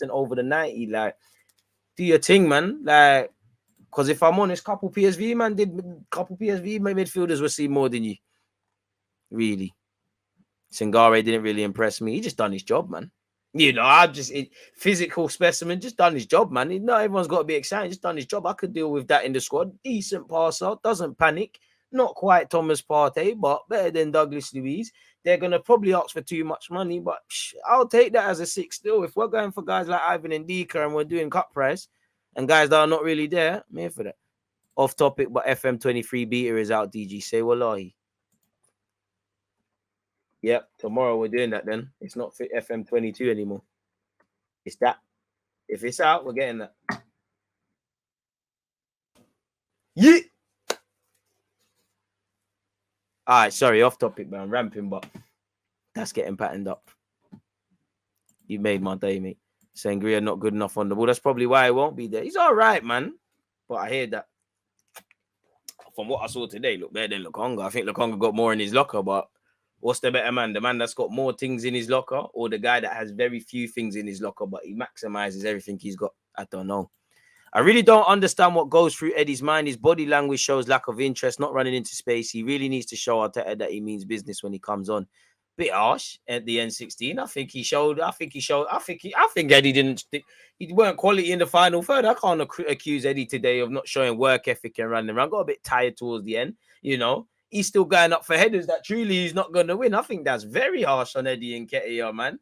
over the 90. Like, do your thing, man. Like, because if I'm honest, couple PSV midfielders will see more than you. Really. Singare didn't really impress me. He just done his job, man. You know, physical specimen, just done his job, man. Not everyone's got to be excited, just done his job. I could deal with that in the squad. Decent passer, doesn't panic. Not quite Thomas Partey, but better than Douglas Luiz. They're going to probably ask for too much money, but I'll take that as a 6 still. If we're going for guys like Ivan and Dika and we're doing cut price and guys that are not really there, I'm here for that. Off topic, but FM23 beta is out, DG. Say wallahi. Yep, tomorrow we're doing that then. It's not FM22 anymore. It's that. If it's out, we're getting that. Yeah. All right, sorry, off topic, man. I'm ramping, but that's getting patterned up. You made my day, mate. Sangria not good enough on the ball. That's probably why he won't be there. He's all right, man. But I hear that. From what I saw today, look better than Lokonga. I think Lokonga got more in his locker, but what's the better man? The man that's got more things in his locker, or the guy that has very few things in his locker, but he maximizes everything he's got? I don't know. I really don't understand what goes through Eddie's mind. His body language shows lack of interest, not running into space. He really needs to show Arteta that he means business when he comes on. Bit harsh at the N16. I think Eddie didn't. He weren't quality in the final third. I can't accuse Eddie today of not showing work ethic and running around. Got a bit tired towards the end, you know. He's still going up for headers that truly he's not going to win. I think that's very harsh on Eddie and Nketiah, man.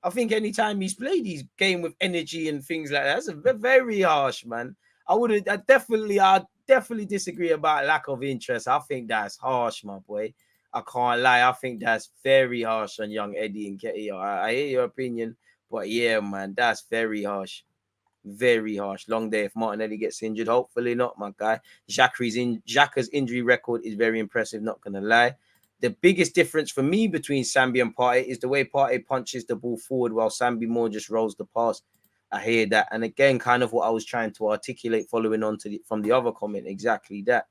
I think anytime he's played his game with energy and things like that, that's very harsh, man. I definitely disagree about lack of interest. I think that's harsh, my boy. I can't lie. I think that's very harsh on young Eddie and Nketiah. I hear your opinion, but yeah, man, that's very harsh. Very harsh. Long day if Martinelli gets injured. Hopefully not, my guy. Xhaka's injury record is very impressive, not going to lie. The biggest difference for me between Sambi and Partey is the way Partey punches the ball forward while Sambi more just rolls the pass. I hear that. And again, kind of what I was trying to articulate following on from the other comment, exactly that.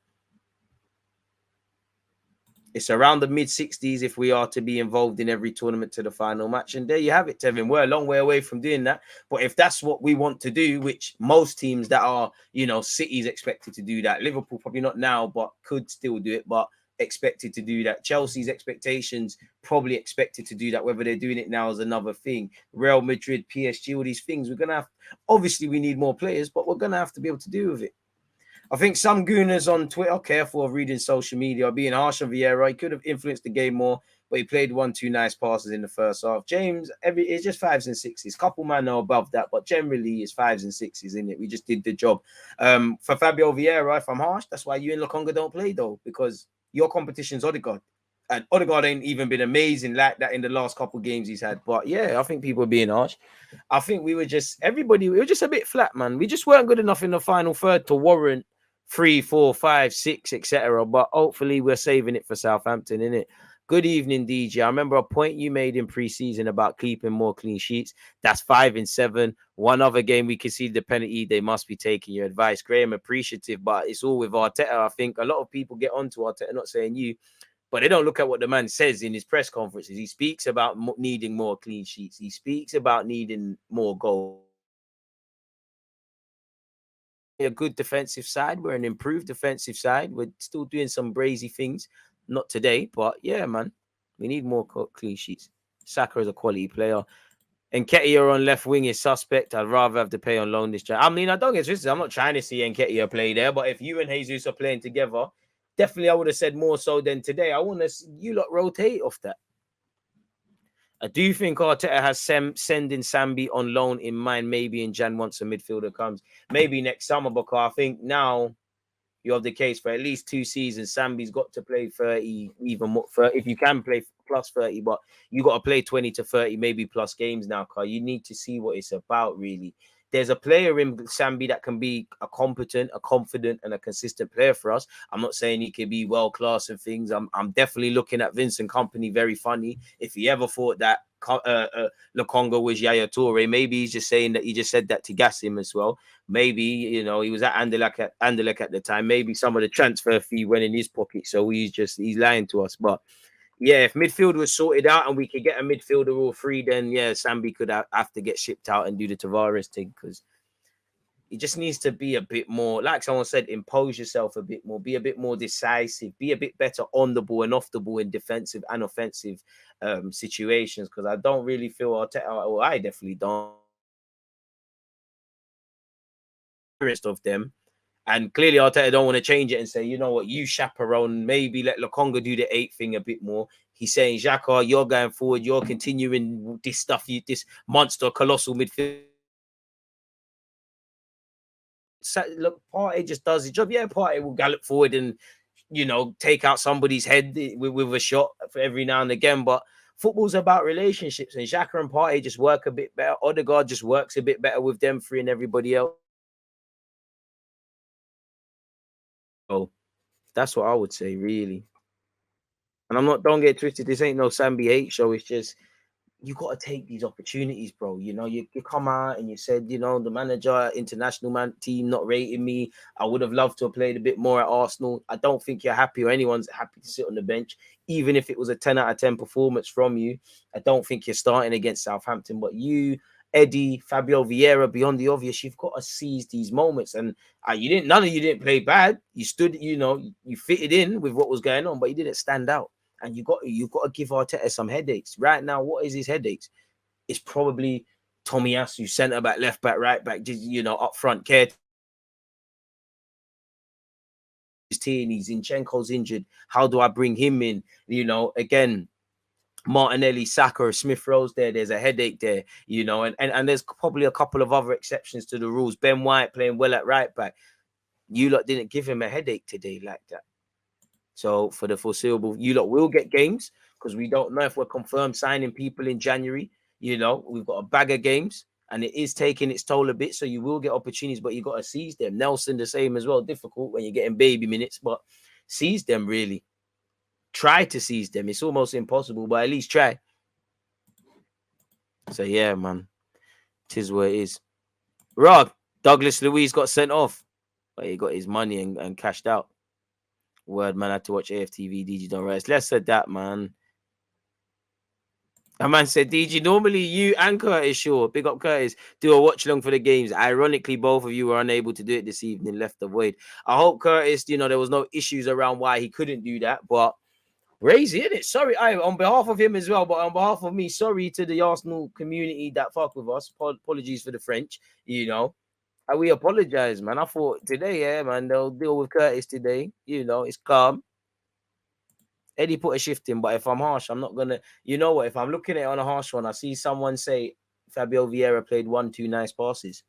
It's around the mid-60s if we are to be involved in every tournament to the final match. And there you have it, Tevin. We're a long way away from doing that. But if that's what we want to do, which most teams that are, you know, City's expected to do that. Liverpool probably not now, but could still do it. But expected to do that. Chelsea's expectations probably expected to do that. Whether they're doing it now is another thing. Real Madrid, PSG, all these things. We're going to have... Obviously, we need more players, but we're going to have to be able to deal with it. I think some gooners on Twitter are careful of reading social media or being harsh on Vieira. He could have influenced the game more, but he played 1-2 nice passes in the first half. James, it's just 5s and 6s. Couple man are above that, but generally it's 5s and 6s, isn't it? We just did the job. For Fabio Vieira, if I'm harsh, that's why you and Lokonga don't play, though, because your competition's Odegaard. And Odegaard ain't even been amazing like that in the last couple games he's had. But yeah, I think people are being harsh. I think we were just a bit flat, man. We just weren't good enough in the final third to warrant 3, 4, 5, 6, etc. But hopefully we're saving it for Southampton, innit? Good evening, DJ. I remember a point you made in pre-season about keeping more clean sheets. That's 5 and 7. One other game we conceded the penalty. They must be taking your advice. Graham, appreciative, but it's all with Arteta. I think a lot of people get onto Arteta, not saying you, but they don't look at what the man says in his press conferences. He speaks about needing more clean sheets. He speaks about needing more goals. A good defensive side. We're an improved defensive side. We're still doing some brazy things. Not today, but yeah, man. We need more clean sheets. Saka is a quality player. Nketiah on left wing is suspect. I'd rather have to pay on loan this year. I mean, I don't get twisted. I'm not trying to see Nketiah play there, but if you and Jesus are playing together, definitely I would have said more so than today. I want to see you lot rotate off that. I do think Arteta has sending Sambi on loan in mind, maybe in Jan once a midfielder comes. Maybe next summer, because I think now you have the case for at least 2 seasons. Sambi's got to play 30, even more, 30, if you can play plus 30, but you got to play 20 to 30, maybe plus games now, Carl. You need to see what it's about, really. There's a player in Sambi that can be a competent, a confident, and a consistent player for us. I'm not saying he could be world-class and things. I'm definitely looking at Vincent Kompany very funny. If he ever thought that Lokonga was Yaya Toure, maybe he's just saying that he just said that to gas him as well. Maybe, you know, he was at Anderlecht at the time. Maybe some of the transfer fee went in his pocket, so he's lying to us. But Yeah, if midfield was sorted out and we could get a midfielder or three, then yeah, Sambi could have to get shipped out and do the Tavares thing, because he just needs to be a bit more, like someone said, impose yourself a bit more, be a bit more decisive, be a bit better on the ball and off the ball in defensive and offensive situations. Because I don't really feel well, I definitely don't. Rest of them. And clearly Arteta don't want to change it and say, you know what, you chaperone, maybe let Lokonga do the 8 thing a bit more. He's saying, Xhaka, you're going forward, you're continuing this stuff, this monster, colossal midfield. Look, Partey just does his job. Yeah, Partey will gallop forward and, you know, take out somebody's head with a shot for every now and again. But football's about relationships, and Xhaka and Partey just work a bit better. Odegaard just works a bit better with them three and everybody else. So that's what I would say, really. And don't get twisted, this ain't no Sambi hate show. It's just, you got to take these opportunities, bro. You know, you come out and you said, you know, the manager, international team not rating me. I would have loved to have played a bit more at Arsenal. I don't think you're happy, or anyone's happy to sit on the bench, even if it was a 10 out of 10 performance from you. I don't think you're starting against Southampton. But you, Eddie, Fabio Vieira, beyond the obvious, you've got to seize these moments. And none of you didn't play bad. You stood, you know, you fitted in with what was going on, but you didn't stand out. And you've got to give Arteta some headaches. Right now, what is his headaches? It's probably Tomiyasu, centre back, left back, right back, just, you know, up front, care. Zinchenko's injured. How do I bring him in? You know, again, Martinelli, Saka, or Smith Rowe's there. There's a headache there, you know, and there's probably a couple of other exceptions to the rules. Ben White playing well at right back. You lot didn't give him a headache today like that. So for the foreseeable, you lot will get games, because we don't know if we're confirmed signing people in January. You know, we've got a bag of games and it is taking its toll a bit. So you will get opportunities, but you got to seize them. Nelson, the same as well. Difficult when you're getting baby minutes, but seize them, really. Try to seize them. It's almost impossible, but at least try. So yeah, man. Tis where it is. Rod, Douglas Luiz got sent off, but he got his money and cashed out. Word, man, I had to watch AFTV. DG don't rest. Less said that, man. A man said, DG, normally you and Curtis Shaw, big up Curtis, do a watch along for the games. Ironically, both of you were unable to do it this evening, left the void. I hope Curtis, you know, there was no issues around why he couldn't do that, but crazy, isn't it? Sorry, on behalf of him as well, but on behalf of me, sorry to the Arsenal community that fuck with us. Apologies for the French, you know. And we apologize, man. I thought today, yeah, man, they'll deal with Curtis today. You know, it's calm. Eddie put a shift in, but if I'm harsh, I'm not gonna. You know what? If I'm looking at it on a harsh one, I see someone say Fabio Vieira played 1-2 nice passes.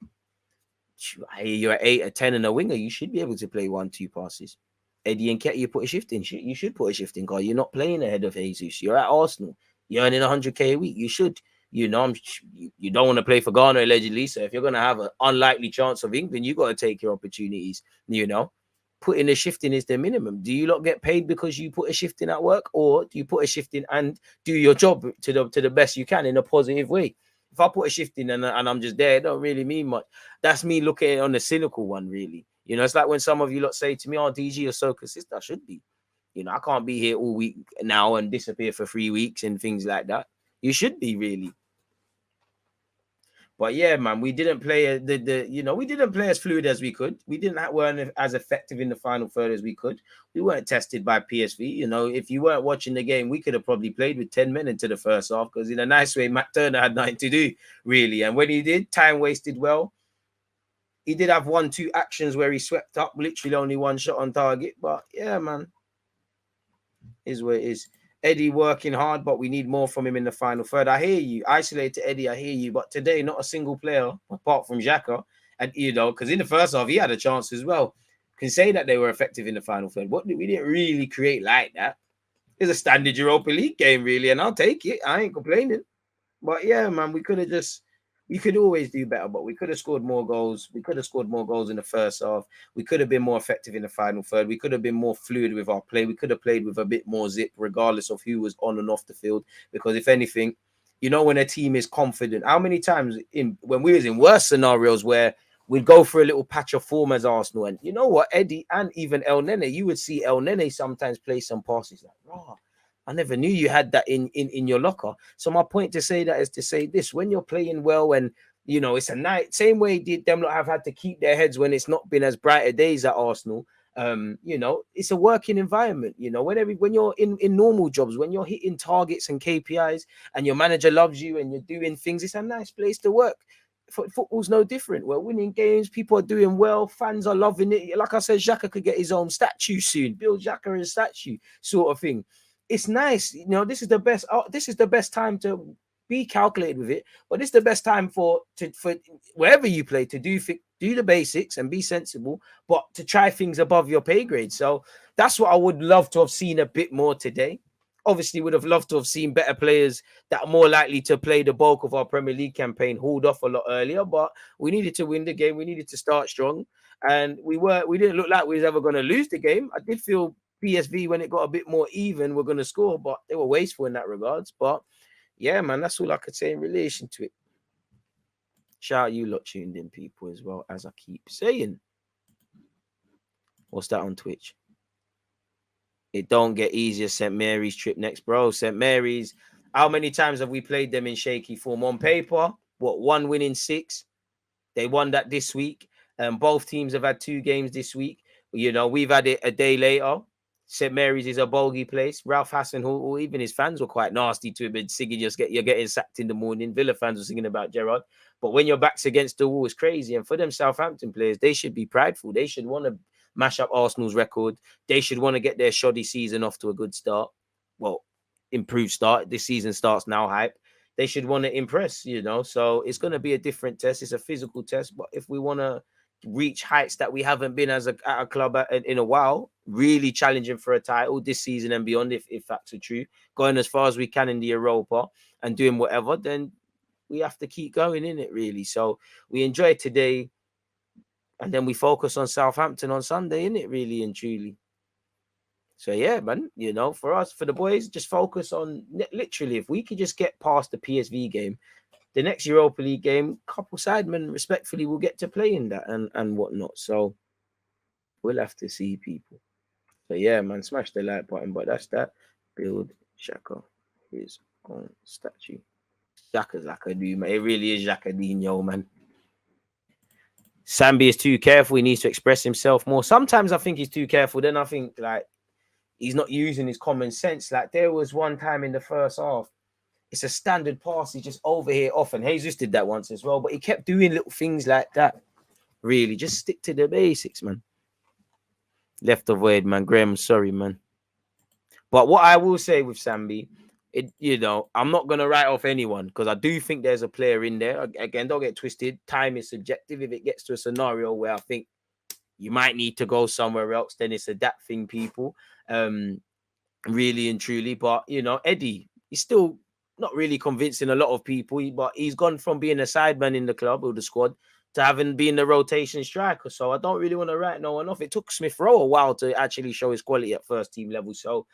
You're at 8 or 10 and a winger. You should be able to play 1-2 passes. Eddie and Nketiah put a shift in. You should put a shift in, guy. You're not playing ahead of Jesus. You're at Arsenal. You're earning 100k a week. You should. You know, you don't want to play for Ghana allegedly. So if you're gonna have an unlikely chance of England, you got to take your opportunities. You know. Putting a shift in is the minimum. Do you not get paid because you put a shift in at work, or do you put a shift in and do your job to the best you can in a positive way? If I put a shift in and I'm just there, it don't really mean much. That's me looking at it on the cynical one, really. You know, it's like when some of you lot say to me, "Oh, DG, you're so consistent." I should be. You know, I can't be here all week now and disappear for 3 weeks and things like that. You should be, really. But yeah, man, we didn't play we didn't play as fluid as we could. We weren't as effective in the final third as we could. We weren't tested by PSV. You know, if you weren't watching the game, we could have probably played with 10 men into the first half, because in a nice way, Matt Turner had nothing to do, really. And when he did, time wasted well. He did have 1-2 actions where he swept up, literally only one shot on target. But yeah, man, is where it is. Eddie working hard, but we need more from him in the final third. I hear you. Isolated Eddie, I hear you. But today, not a single player, apart from Xhaka, and you know, because in the first half, he had a chance as well. Can say that they were effective in the final third. We didn't really create like that. It's a standard Europa League game, really, and I'll take it. I ain't complaining. But yeah, man, we could always do better, but we could have scored more goals. We could have scored more goals in the first half. We could have been more effective in the final third. We could have been more fluid with our play. We could have played with a bit more zip, regardless of who was on and off the field. Because if anything, you know, when a team is confident, how many times when we was in worse scenarios where we'd go for a little patch of form as Arsenal, and you know what, Eddie and even El Nene, you would see El Nene sometimes play some passes like, I never knew you had that in your locker. So my point to say that is to say this: when you're playing well, and it's a night, same way them lot have had to keep their heads when it's not been as brighter days at Arsenal. It's a working environment. When you're in normal jobs, when you're hitting targets and KPIs, and your manager loves you and you're doing things, it's a nice place to work. Football's no different. We're winning games, people are doing well, fans are loving it. Like I said, Xhaka could get his own statue soon. Build Xhaka a statue, sort of thing. It's nice. This is the best. This is the best time to be calculated with it. But this is the best time for wherever you play to do the basics and be sensible, but to try things above your pay grade. So that's what I would love to have seen a bit more today. Obviously, would have loved to have seen better players that are more likely to play the bulk of our Premier League campaign hauled off a lot earlier. But we needed to win the game. We needed to start strong, and we didn't look like we was ever going to lose the game. I did feel PSV, when it got a bit more even, we're going to score, but they were wasteful in that regards. But yeah, man, that's all I could say in relation to it. Shout out you lot tuned in, people, as well, as I keep saying. What's that on Twitch? It don't get easier. St. Mary's trip next, bro. St. Mary's. How many times have we played them in shaky form? On paper, one win in 6. They won that this week. Both teams have had 2 games this week. We've had it a day later. St. Mary's is a bogey place. Ralph Hasenhuttl, even his fans were quite nasty to him and singing, you're getting sacked in the morning. Villa fans were singing about Gerrard. But when your back's against the wall, it's crazy. And for them Southampton players, they should be prideful. They should want to mash up Arsenal's record. They should want to get their shoddy season off to a good start. Well, improved start. This season starts now, hype. They should want to impress, So it's going to be a different test. It's a physical test. But if we want to reach heights that we haven't been at a club in a while, really challenging for a title this season and beyond, if facts are true, going as far as we can in the Europa and doing whatever, then we have to keep going in it, really. So we enjoy today, and then we focus on Southampton on Sunday, in it, really and truly. So yeah, man, for us, for the boys, just focus on literally, if we could just get past the PSV game, the next Europa League game, couple sidemen respectfully will get to play in that and whatnot. So we'll have to see, people. So yeah, man, smash the like button. But that's that. Build Xhaka his own statue. Xhaka's like a dude, man. It really is Xhaka, man. Sambi is too careful. He needs to express himself more. Sometimes I think he's too careful. Then I think he's not using his common sense. Like there was one time in the first half, it's a standard pass. He just over here off, and Jesus did that once as well. But he kept doing little things like that. Really, just stick to the basics, man. Left of void, man. Graham, sorry, man. But what I will say with Sambi, I'm not gonna write off anyone, because I do think there's a player in there. Again, don't get twisted. Time is subjective. If it gets to a scenario where I think you might need to go somewhere else, then it's a that thing, people. Really and truly. But Eddie, he's still not really convincing a lot of people, but he's gone from being a sideman in the club or the squad to having been the rotation striker. So I don't really want to write no one off. It took Smith Rowe a while to actually show his quality at first team level. So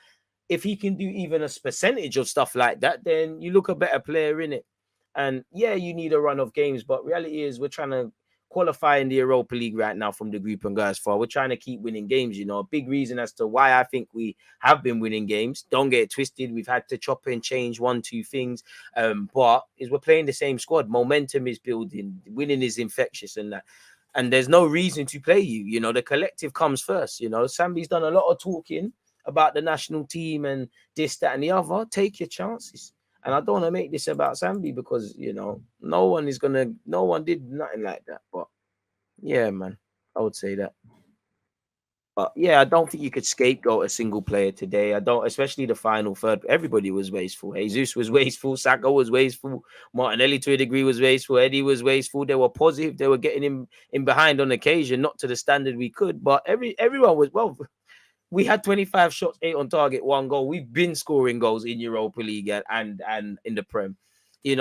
if he can do even a percentage of stuff like that, then you look a better player in it. And yeah, you need a run of games, but reality is we're trying to qualify in the Europa League right now from the group and go as far. We're trying to keep winning games, A big reason as to why I think we have been winning games. Don't get it twisted. We've had to chop and change 1-2 things. But we're playing the same squad. Momentum is building. Winning is infectious and that. And there's no reason to play you. The collective comes first. Sambi's done a lot of talking about the national team and this, that, and the other. Take your chances. And I don't want to make this about Sambi because, no one did nothing like that. But yeah, man, I would say that. But yeah, I don't think you could scapegoat a single player today. I don't, especially the final third. Everybody was wasteful. Jesus was wasteful. Saka was wasteful. Martinelli, to a degree, was wasteful. Eddie was wasteful. They were positive. They were getting him in behind on occasion, not to the standard we could. But everyone was, well, we had 25 shots, 8 on target, 1 goal. We've been scoring goals in Europa League and in the Prem. It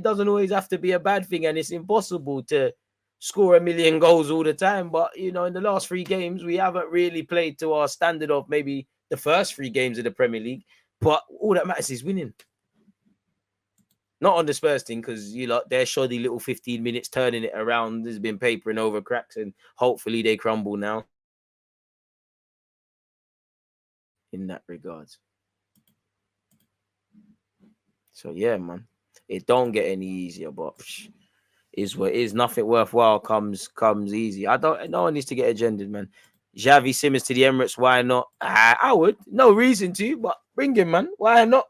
doesn't always have to be a bad thing, and it's impossible to score 1 million goals all the time. But, in the last 3 games, we haven't really played to our standard of maybe the first 3 games of the Premier League. But all that matters is winning. Not on the Spurs thing, because they're shoddy little 15 minutes turning it around. There's been papering over cracks, and hopefully they crumble now. In that regards. So yeah, man, it don't get any easier, but is what is. Nothing worthwhile comes easy. No one needs to get agendas, man. Xavi Simmons to the Emirates, why not? I would. No reason to, but bring him, man. Why not?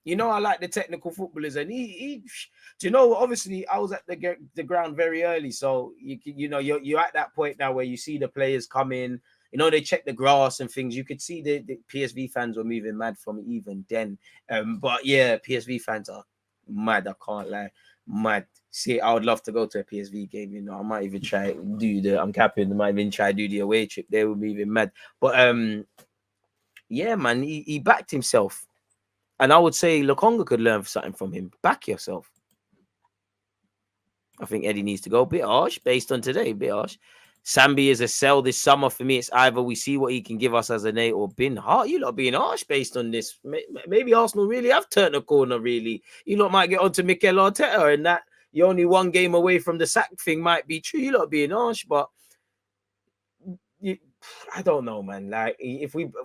You know, I like the technical footballers, and do you know? Obviously, I was at the ground very early, so you know you're at that point now where you see the players come in. You know, they check the grass and things. You could see the PSV fans were moving mad from even then. But yeah, PSV fans are mad. I can't lie, mad. See, I would love to go to a PSV game. You know, I might even try do the. I'm capping. I might even try do the away trip. They were moving mad. But yeah, man, he backed himself. And I would say Lokonga could learn something from him. Back yourself. I think Eddie needs to go. Bit harsh based on today. Bit harsh. Sambi is a sell this summer for me. It's either we see what he can give us as an 8 or bin hard. You lot being harsh based on this. Maybe Arsenal really have turned a corner, really. You lot might get onto Mikel Arteta and that you're only one game away from the sack thing might be true. You lot being harsh, but I don't know, man. Like,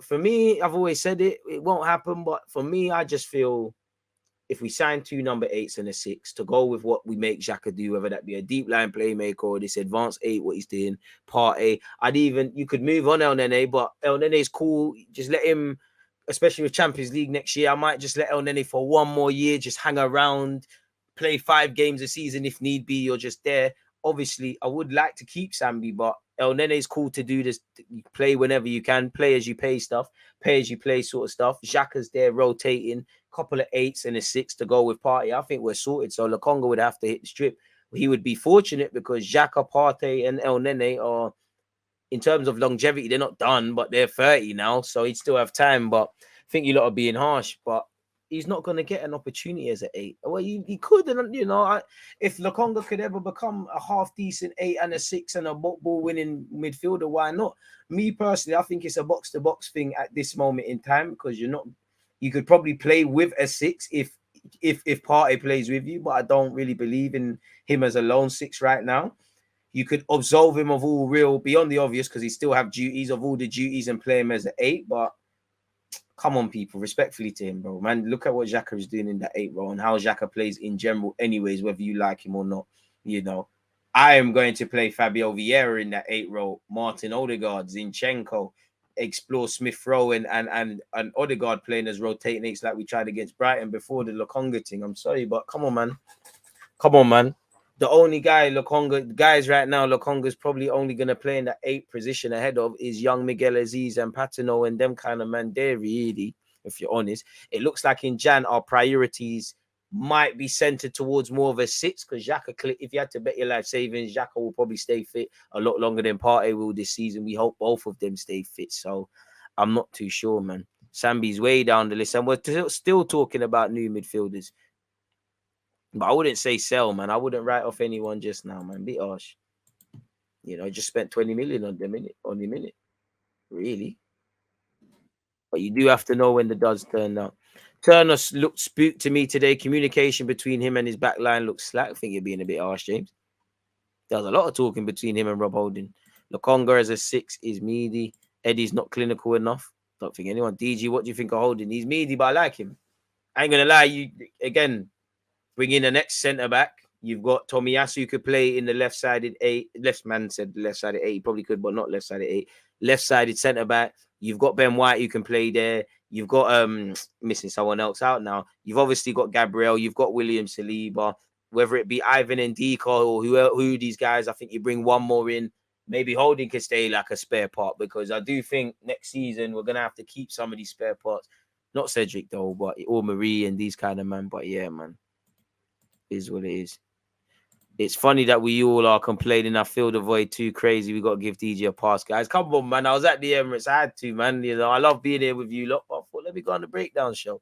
for me, I've always said it won't happen. But for me, I just feel if we sign 2 number 8s and a 6 to go with what we make Xhaka do, whether that be a deep line playmaker or this advanced 8, what he's doing, Partey, you could move on El Nene, but El Nene's cool. Just let him, especially with Champions League next year, I might just let El Nene for one more year, just hang around, play 5 games a season if need be. You're just there. Obviously, I would like to keep Sambi, but El Nene's cool to do this. You play whenever you can, play as you pay stuff, pay as you play sort of stuff. Xhaka's there rotating, couple of 8s and a 6 to go with Partey. I think we're sorted. So Lokonga would have to hit the strip. He would be fortunate because Xhaka, Partey, and El Nene are, in terms of longevity, they're not done, but they're 30 now, so he'd still have time. But I think you lot are being harsh, but he's not going to get an opportunity as an 8. Well, he could, and you know, if Lokonga could ever become a half decent 8 and a 6 and a ball winning midfielder, why not? Me personally, I think it's a box to box thing at this moment in time because you could probably play with a 6 if Partey plays with you, but I don't really believe in him as a lone 6 right now. You could absolve him of all real, beyond the obvious, because he still have duties of all the duties and play him as an 8. But come on, people, respectfully to him, bro. Man, look at what Xhaka is doing in that 8 role and how Xhaka plays in general, anyways, whether you like him or not. You know, I am going to play Fabio Vieira in that 8 role, Martin Odegaard, Zinchenko, explore Smith Rowe and Odegaard playing as rotating 8s like we tried against Brighton before the Lokonga thing. I'm sorry, but come on, man. Come on, man. The only guys right now, Lokonga's probably only going to play in that 8 position ahead of is young Miguel Aziz and Patino and them kind of man there, really, if you're honest. It looks like in Jan, our priorities might be centered towards more of a 6 because Xhaka, if you had to bet your life savings, Xhaka will probably stay fit a lot longer than Partey will this season. We hope both of them stay fit. So I'm not too sure, man. Sambi's way down the list. And we're still talking about new midfielders. But I wouldn't say sell, man. I wouldn't write off anyone just now, man. Be harsh. You know, just spent 20 million on the minute, really. But you do have to know when the does turn out. Turner looked spooked to me today. Communication between him and his back line looks slack. I think you're being a bit harsh, James. There's a lot of talking between him and Rob Holding. Lokonga as a 6 is meaty. Eddie's not clinical enough. Don't think anyone. DG, what do you think of Holding? He's meaty, but I like him. I ain't gonna lie, you again. Bring in the next centre back. You've got Tomiyasu who could play in the left-sided 8. Left man said left-sided 8. He probably could, but not left-sided 8. Left-sided centre back. You've got Ben White who can play there. You've got missing someone else out now. You've obviously got Gabriel. You've got William Saliba. Whether it be Ivan and Ndika or who these guys, I think you bring one more in. Maybe Holding could stay like a spare part because I do think next season we're gonna have to keep some of these spare parts. Not Cedric though, but or Marie and these kind of man. But yeah, man. Is what it is. It's funny that we all are complaining. I feel the void too crazy. We got to give DJ a pass, guys. Come on, man. I was at the Emirates. I had to, man. You know, I love being here with you lot. But I thought, let me go on the breakdown show.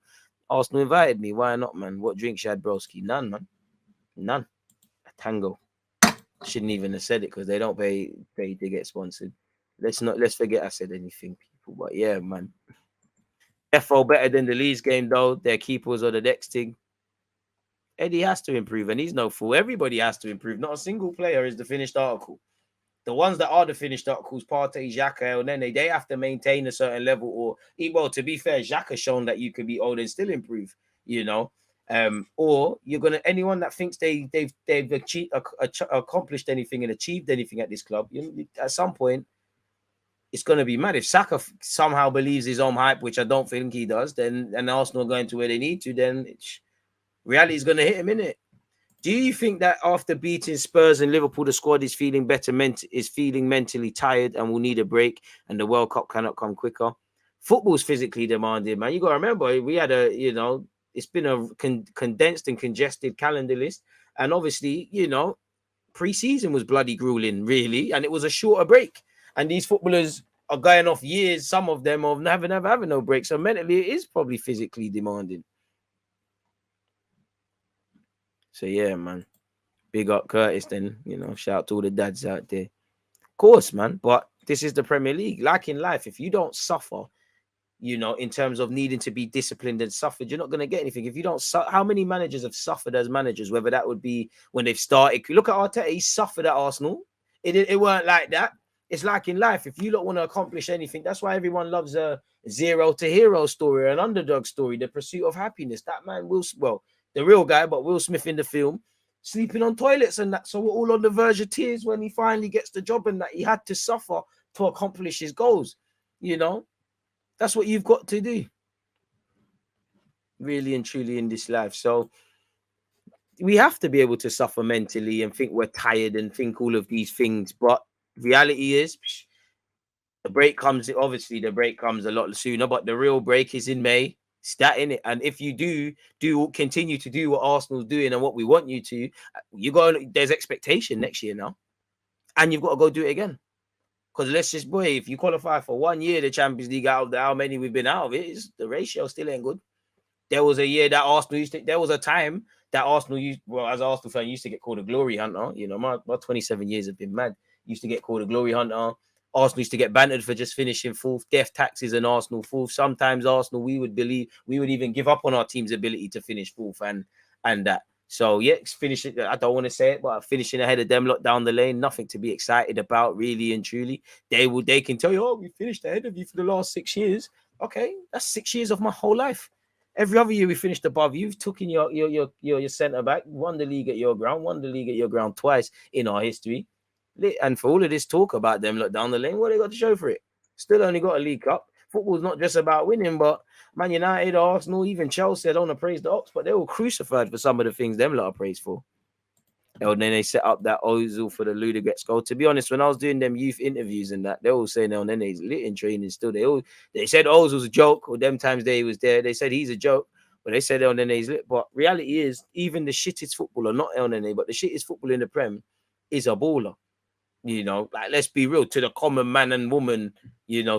Arsenal invited me. Why not, man? What drinks you had, broski? None, man. None. A tango. Shouldn't even have said it because they don't pay to get sponsored. Let's forget I said anything, people. But yeah, man. FO better than the Leeds game, though. Their keepers are the next thing. Eddie has to improve, and he's no fool. Everybody has to improve. Not a single player is the finished article. The ones that are the finished articles, Partey, Xhaka, El Nene, they have to maintain a certain level. Well, to be fair, Xhaka's shown that you could be old and still improve, you know. Or you're gonna anyone that thinks they've accomplished anything and achieved anything at this club, at some point it's gonna be mad. If Saka somehow believes his own hype, which I don't think he does, then and Arsenal are going to where they need to, then reality is gonna hit him, innit? Do you think that after beating Spurs and Liverpool, the squad is feeling better, is feeling mentally tired and will need a break, and the World Cup cannot come quicker? Football's physically demanding, man. You got to remember, we had it's been a condensed and congested calendar list, and obviously, pre-season was bloody grueling, really, and it was a shorter break. And these footballers are going off years, some of them, of never having no break. So mentally, it is probably physically demanding. So yeah, man. Big up Curtis then, shout out to all the dads out there. Of course, man. But this is the Premier League. Like in life, if you don't suffer, in terms of needing to be disciplined and suffered, you're not going to get anything. If you don't, how many managers have suffered as managers, whether that would be when they've started? Look at Arteta, he suffered at Arsenal. It weren't like that. It's like in life, if you don't want to accomplish anything, that's why everyone loves a zero to hero story, an underdog story, the pursuit of happiness. That man, the real guy, but Will Smith in the film, sleeping on toilets and that. So we're all on the verge of tears when he finally gets the job and that he had to suffer to accomplish his goals. That's what you've got to do, really and truly, in this life. So we have to be able to suffer mentally and think we're tired and think all of these things. But reality is, the break comes a lot sooner, but the real break is in May. It's that, in it. And if you do continue to do what Arsenal's doing and what we want you to, there's expectation next year now, and you've got to go do it again. Because if you qualify for 1 year the Champions League out of how many we've been out of it, the ratio still ain't good. There was a year that Arsenal there was a time that Arsenal as an Arsenal fan, used to get called a glory hunter. My 27 years have been mad. Used to get called a glory hunter. Arsenal used to get bantered for just finishing fourth, death taxes and Arsenal fourth. Sometimes Arsenal, we would even give up on our team's ability to finish fourth and that. So yeah, finishing. I don't want to say it, but finishing ahead of them, lot down the lane, nothing to be excited about, really and truly. They can tell you, oh, we finished ahead of you for the last 6 years. Okay, that's 6 years of my whole life. Every other year we finished above you. You've taken your centre back, won the league at your ground, twice in our history. And for all of this talk about them, look down the lane, what they got to show for it? Still only got a League Cup. Football's not just about winning, but Man United, Arsenal, even Chelsea, I don't want to praise the Ox, but they were crucified for some of the things them lot are praised for. And then they set up that Ozil for the Ludogorets goal. To be honest, when I was doing them youth interviews and that, they all saying El Nene's lit in training still. They said Ozil's a joke, or them times he was there. They said he's a joke, but they said El Nene's lit. But reality is, even the shittest footballer, not El Nene, but the shittest footballer in the Prem is a baller. Like, let's be real, to the common man and woman,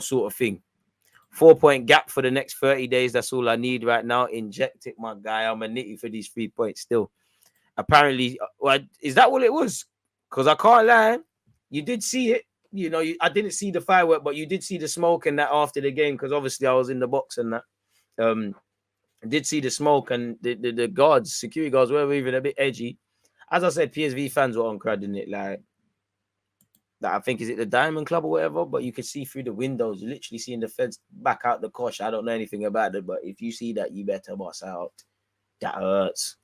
sort of thing. 4-point gap for the next 30 days. That's all I need right now. Inject it, my guy. I'm a nitty for these 3 points still. Apparently, is that what it was? Because I can't lie, you did see it. I didn't see the firework, but you did see the smoke and that after the game, because obviously I was in the box and that. I did see the smoke, and the guards, security guards, were even a bit edgy. As I said, PSV fans were on crud in it, like I think, is it the Diamond Club or whatever? But you can see through the windows, you're literally seeing the feds back out the kosh. I don't know anything about it, but if you see that, you better bust out. That hurts.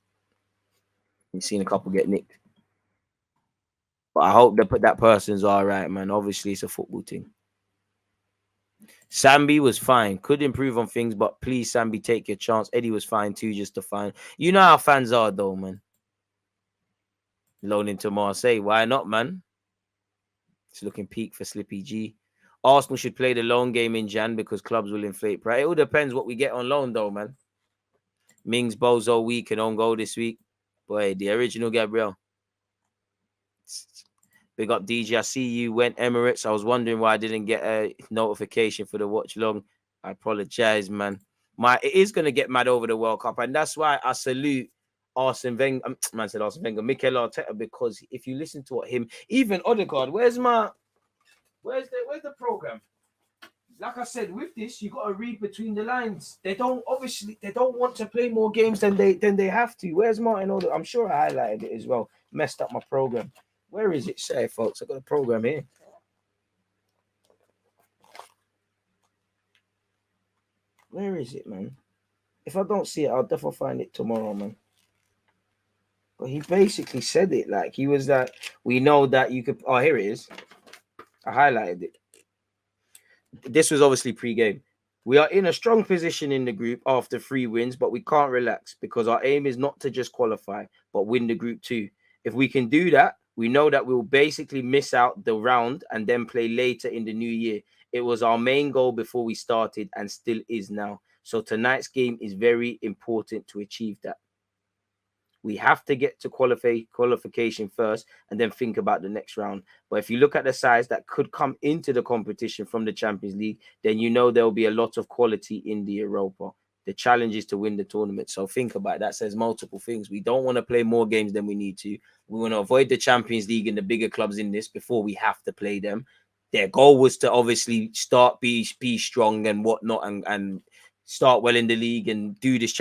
You've seen a couple get nicked. But I hope that person's all right, man. Obviously, it's a football thing. Sambi was fine. Could improve on things, but please, Sambi, take your chance. Eddie was fine too, just to find. You know how fans are, though, man. Loan into Marseille. Why not, man? It's looking peak for Slippy G. Arsenal should play the loan game in Jan because clubs will inflate price. It all depends what we get on loan, though, man. Mings, Bozo week and on goal this week. Boy, the original Gabriel. Big up DJ. I see you went Emirates. I was wondering why I didn't get a notification for the watch long. I apologize, man. It is going to get mad over the World Cup, and that's why I salute Arsene Wenger. Mikel Arteta, because if you listen to what even Odegaard, where's the program? Like I said, with this, you got to read between the lines. They don't want to play more games than they have to. Where's Martin Odegaard? I'm sure I highlighted it as well. Messed up my program. Where is it? Say, folks, I got a program here. Where is it, man? If I don't see it, I'll definitely find it tomorrow, man. But he basically said it like he was like, we know that you could. Oh, here it is. I highlighted it. This was obviously pre-game. We are in a strong position in the group after 3 wins, but we can't relax because our aim is not to just qualify, but win the group too. If we can do that, we know that we'll basically miss out the round and then play later in the new year. It was our main goal before we started and still is now. So tonight's game is very important to achieve that. We have to get to qualification first and then think about the next round. But if you look at the sides that could come into the competition from the Champions League, then you know there will be a lot of quality in the Europa. The challenge is to win the tournament. So think about it. That says multiple things. We don't want to play more games than we need to. We want to avoid the Champions League and the bigger clubs in this before we have to play them. Their goal was to obviously start be strong and whatnot and start well in the league and do this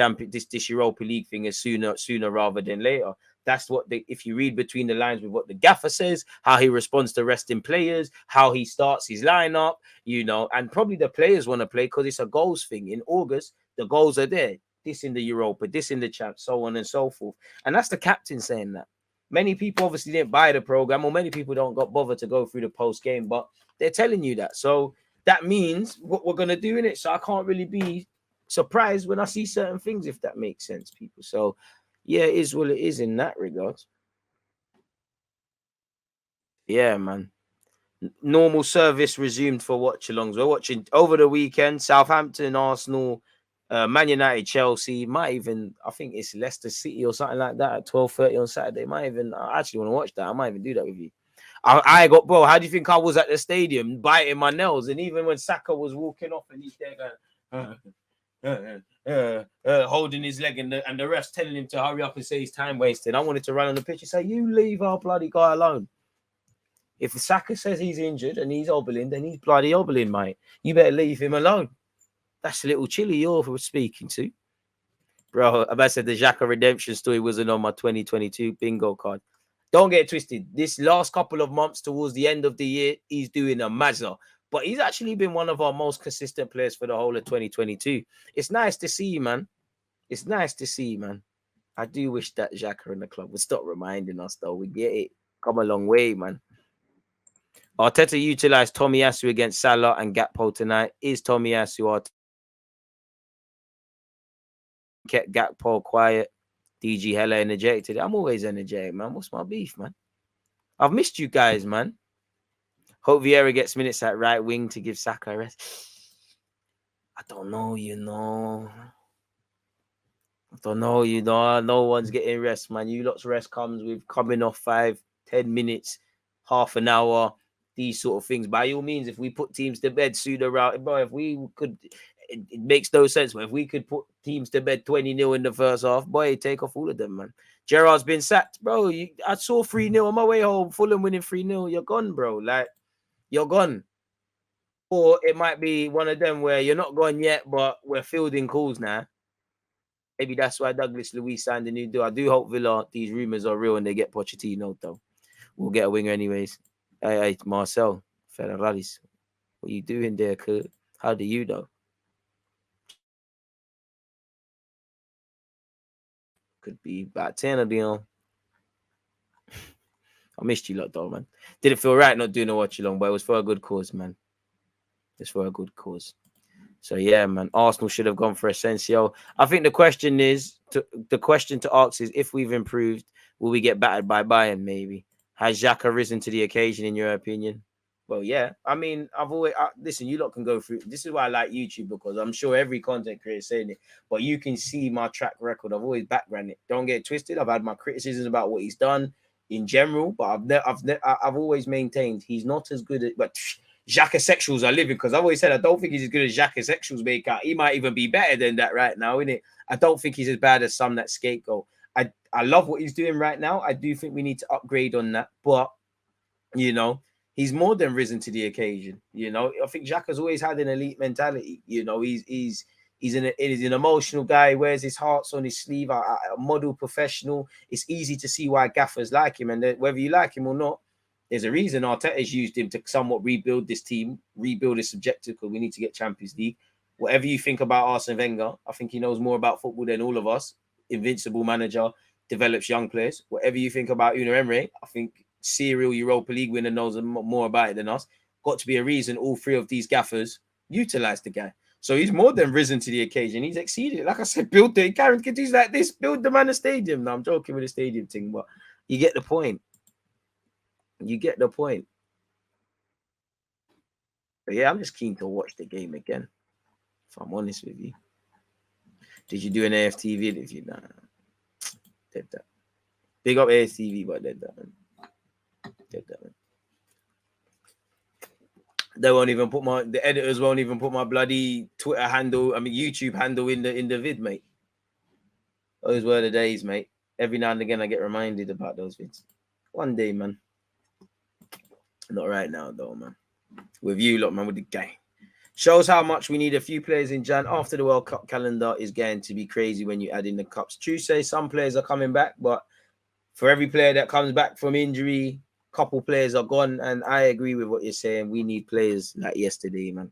Europa League thing as sooner rather than later. That's what if you read between the lines with what the gaffer says, how he responds to resting players, how he starts his lineup, and probably the players want to play because it's a goals thing. In August, the goals are there. This in the Europa, this in the champ, so on and so forth. And that's the captain saying that. Many people obviously didn't buy the program, or many people don't got bothered to go through the post game, but they're telling you that. So that means what we're gonna do in it. So I can't really be surprised when I see certain things, if that makes sense, people. So yeah, it is what it is in that regard. Yeah, man. Normal service resumed for watch-alongs. We're watching over the weekend: Southampton, Arsenal, Man United, Chelsea. Might even, I think it's Leicester City or something like that at 12:30 on Saturday. Might even, I actually want to watch that. I might even do that with you. I got, bro. How do you think I was at the stadium biting my nails? And even when Saka was walking off and he's there going, holding his leg, and the refs telling him to hurry up and say he's time wasting. I wanted to run on the pitch and say, "You leave our bloody guy alone." If Saka says he's injured and he's hobbling, then he's bloody hobbling, mate. You better leave him alone. That's a little chilly you're speaking to. Bro, I said the Xhaka redemption story wasn't on my 2022 bingo card. Don't get it twisted. This last couple of months towards the end of the year, he's doing a mazza. But he's actually been one of our most consistent players for the whole of 2022. It's nice to see, man. It's nice to see, man. I do wish that Xhaka in the club would stop reminding us, though. We get it. Come a long way, man. Arteta utilised Tomiyasu against Salah and Gakpo tonight. Is Tomiyasu kept Gakpo quiet? DG hella energetic today. I'm always energetic, man. What's my beef, man? I've missed you guys, man. Hope Vieira gets minutes at right wing to give Saka a rest. I don't know, I don't know, no one's getting rest, man. You lot's rest comes with coming off 5-10 minutes, half an hour, these sort of things. By all means, if we put teams to bed sooner out, bro, if we could, it makes no sense. But if we could put teams to bed 20-0 in the first half, boy, take off all of them, man. Gerrard's been sacked, bro. I saw 3-0 on my way home, Fulham winning 3-0. You're gone, bro. Like, you're gone. Or it might be one of them where you're not gone yet, but we're fielding calls now. Maybe that's why Douglas Luiz signed a new deal. I do hope Villa, these rumors are real and they get Pochettino, though. We'll get a winger anyways. Hey, Marcel Ferraris, what are you doing there, Kurt? How do you know? Could be about 10 of them. I missed you lot, though, man. Didn't feel right not doing a watch along, but it was for a good cause, man. It's for a good cause. So yeah, man, Arsenal should have gone for Asensio. I think the question to ask is, if we've improved, will we get battered by Bayern? Maybe. Has Xhaka risen to the occasion, in your opinion? Well, yeah. I mean, listen. You lot can go through. This is why I like YouTube, because I'm sure every content creator is saying it, but you can see my track record. I've always background it. Don't get it twisted. I've had my criticisms about what he's done in general, but I've always maintained he's not as good at. But Xhaka sexuals are living, because I've always said I don't think he's as good as Xhaka sexuals make out. He might even be better than that right now, isn't it? I don't think he's as bad as some that scapegoat. I love what he's doing right now. I do think we need to upgrade on that, but he's more than risen to the occasion. I think Xhaka's always had an elite mentality. He's an emotional guy. Wears his hearts on his sleeve. A model professional. It's easy to see why gaffers like him, and whether you like him or not, there's a reason Arteta's used him to somewhat rebuild this team, rebuild his objective, because we need to get Champions League. Whatever you think about Arsene Wenger, I think he knows more about football than all of us. Invincible manager, develops young players. Whatever you think about Unai Emery, I think serial Europa League winner knows more about it than us. Got to be a reason all three of these gaffers utilized the guy. So he's more than risen to the occasion. He's exceeded. Like I said, build the Karen Nketiah's like this. Build the man a stadium. Now I'm joking with the stadium thing, but you get the point. You get the point. But yeah, I'm just keen to watch the game again. If I'm honest with you. Did you do an AFTV interview? Nah. Did that. Big up AFTV, but did that, man. Did that, man. They won't even put the editors won't even put my bloody Twitter handle, YouTube handle in the vid, mate. Those were the days, mate. Every now and again I get reminded about those vids. One day, man. Not right now, though, man. With you lot, man, with the gang. Shows how much we need a few players in Jan after the World Cup calendar is going to be crazy when you add in the cups. True say some players are coming back, but for every player that comes back from injury, couple players are gone, and I agree with what you're saying. We need players like yesterday, man.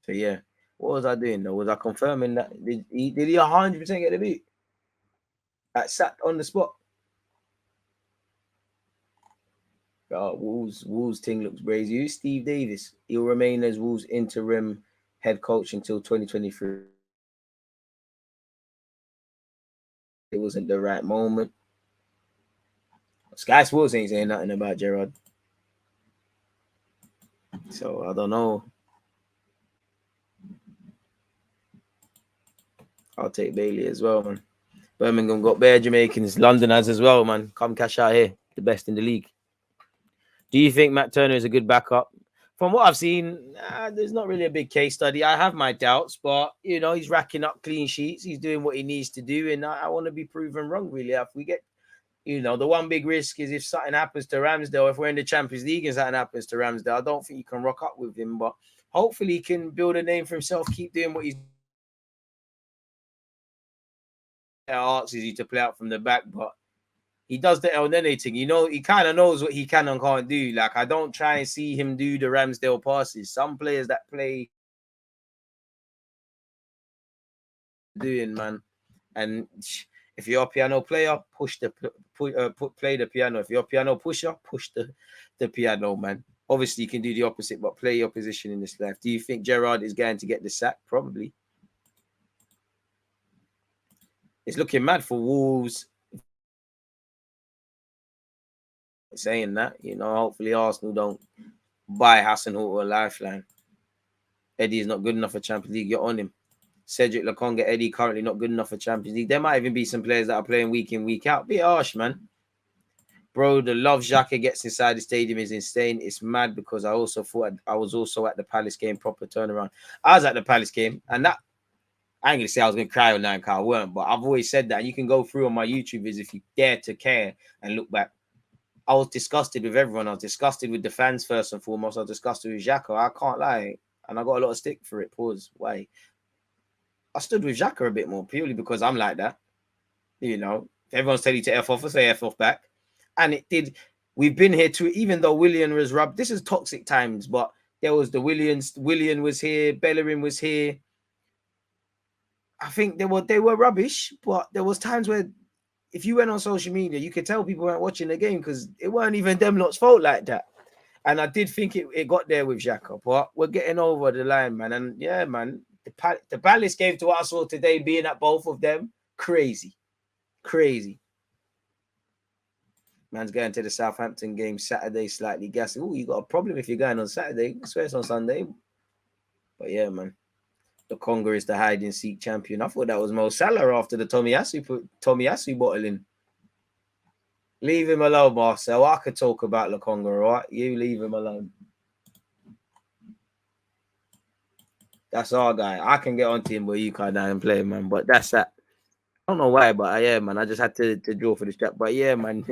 So yeah, what was I doing though? Was I confirming that did he 100% get the boot? That sat on the spot. Wolves thing looks crazy. Steve Davis. He'll remain as Wolves interim head coach until 2023. It wasn't the right moment. Sky Sports ain't saying nothing about Gerrard. So I don't know. I'll take Bailey as well, man. Birmingham got bare Jamaicans. London has as well, man. Come cash out here. The best in the league. Do you think Matt Turner is a good backup? From what I've seen, there's not really a big case study. I have my doubts, but, he's racking up clean sheets. He's doing what he needs to do, and I want to be proven wrong, really. If we get, the one big risk is if something happens to Ramsdale, if we're in the Champions League and something happens to Ramsdale, I don't think you can rock up with him, but hopefully he can build a name for himself, keep doing what he's doing. Asks you to play out from the back, but he does the El Nene thing. He kind of knows what he can and can't do. Like, I don't try and see him do the Ramsdale passes. Some players that play doing, man. And if you're a piano player, play the piano. If you're a piano pusher, push the piano, man. Obviously, you can do the opposite, but play your position in this life. Do you think Gerrard is going to get the sack? Probably. It's looking mad for Wolves. Saying that, hopefully Arsenal don't buy Hassan Hall a lifeline. Eddie is not good enough for Champions League. You're on him. Cedric Lokonga, Eddie currently not good enough for Champions League. There might even be some players that are playing week in, week out. Be harsh, man. Bro, the love Xhaka gets inside the stadium is insane. It's mad because I also thought I was also at the Palace game, proper turnaround. I was at the Palace game, and that I ain't gonna say I was gonna cry on that car, I weren't, but I've always said that. And you can go through on my YouTube vids if you dare to care and look back. I was disgusted with everyone. I was disgusted with the fans first and foremost. I was disgusted with Xhaka. I can't lie, and I got a lot of stick for it. Pause. Why? I stood with Xhaka a bit more purely because I'm like that. If everyone's telling you to F off, I say F off back. And it did. We've been here too, even though Willian was rubbed. This is toxic times, but there was the Willian was here, Bellerin was here. I think they were rubbish, but there was times where if you went on social media, you could tell people weren't watching the game because it weren't even them lot's fault like that. And I did think it got there with Xhaka, but we're getting over the line, man. And yeah, man, the Palace game to what I saw today, being at both of them, crazy. Man's going to the Southampton game Saturday, slightly gassy. Oh, you got a problem if you're going on Saturday. I swear it's on Sunday. But yeah, man. The Conga is the hide and seek champion. I thought that was Mo Salah after the Tomiyasu bottle in. Leave him alone, Marcel. I could talk about Lokonga, all right? You leave him alone. That's our guy. I can get onto him, but you can't down and play him, man. But that's that. I don't know why, but yeah, man. I just had to draw for the strap. But yeah, man.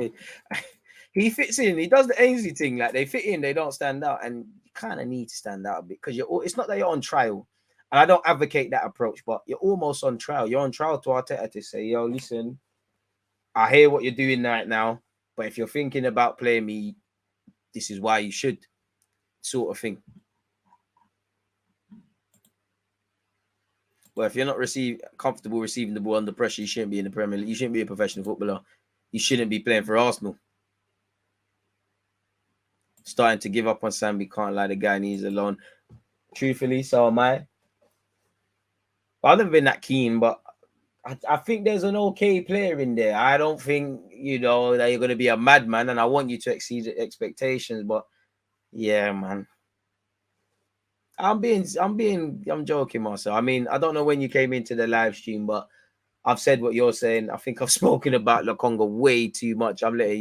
He fits in. He does the Ainsley thing. Like, they fit in, they don't stand out. And you kind of need to stand out a bit because it's not that you're on trial. And I don't advocate that approach, but you're almost on trial. You're on trial to Arteta to say, yo, listen, I hear what you're doing right now, but if you're thinking about playing me, this is why you should, sort of thing. Well, if you're not comfortable receiving the ball under pressure, you shouldn't be in the Premier League. You shouldn't be a professional footballer. You shouldn't be playing for Arsenal. Starting to give up on Sambi. Can't lie, the guy needs a loan. Truthfully, so am I. I've never been that keen, but I think there's an okay player in there. I don't think, you know, that you're going to be a madman, and I want you to exceed expectations. But yeah, man. I'm joking, Marcel. I mean, I don't know when you came into the live stream, but I've said what you're saying. I think I've spoken about Lokonga way too much. I'm letting